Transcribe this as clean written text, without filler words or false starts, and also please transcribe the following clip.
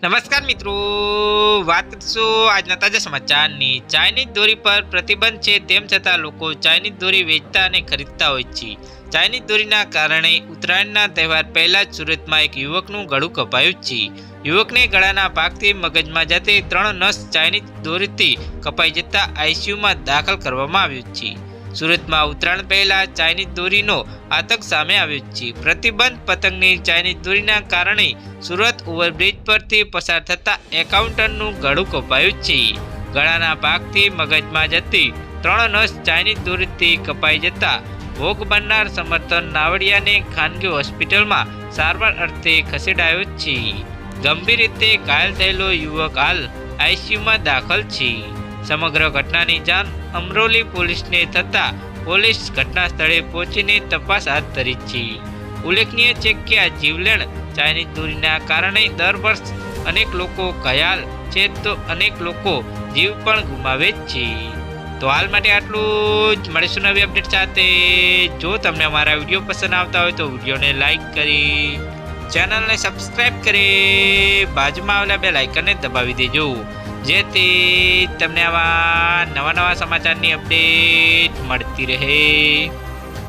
નમસ્કાર મિત્રો, વાત કરીશું આજના તાજા સમાચારની। ચાઇનીઝ દોરી પર પ્રતિબંધ છે, તેમ છતાં લોકો ચાઇનીઝ દોરી વેચતા અને ખરીદતા હોય છે। ચાઇનીઝ દોરીના કારણે ઉત્તરાયણના તહેવાર પહેલા જ સુરતમાં એક યુવકનું ગળું કપાયું છે। યુવકને ગળાના ભાગથી મગજમાં જતી 3 નસ ચાઇનીઝ દોરીથી કપાઈ જતા આઈસીયુમાં દાખલ કરવામાં આવ્યું છે। સુરતમાં ઉત્તરાયણ પહેલા ચાઇનીઝ દોરીનો આતંક સામે આવ્યો છે। પ્રતિબંધ પતંગની ચાઇનીઝ દોરીના કારણે સુરત ઓવરબ્રિજ પરથી પસાર થતા એકાઉન્ટન્ટનું ગળું કપાયું છે। ગળાના ભાગથી મગજમાં જતી 3 નસ ચાઇનીઝ દોરીથી કપાઈ જતા ભોગ બનનાર સમર્થન નાવડિયાને ખાનગી હોસ્પિટલમાં સારવાર અર્થે ખસેડાયો છે। ગંભીર રીતે ઘાયલ થયેલો યુવક હાલ આઈસીયુમાં દાખલ છે। સમગ્ર ઘટનાની જાણ અમરોલી પોલીસને થતા પોલીસ ઘટના સ્થળે પહોંચીને તપાસ હાથ ધરી છે। ઉલ્લેખનીય છે કે આ જીવલેણ ચાઇનીઝ દોરીના કારણે દર વર્ષ અનેક લોકો ઘાયલ છે તો અનેક લોકો જીવ પણ ગુમાવે છે। તો હાલ માટે આટલું જ, મળીશું નવી અપડેટ સાથે। જો તમને અમારા વિડીયો પસંદ આવતા હોય તો વિડીયોને લાઈક કરી ચેનલને સબસ્ક્રાઈબ કરી બાજુમાં આવેલા બેલ આઇકનને દબાવી દેજો, જેથી તમને આવા નવા સમાચારની અપડેટ મળતી રહે।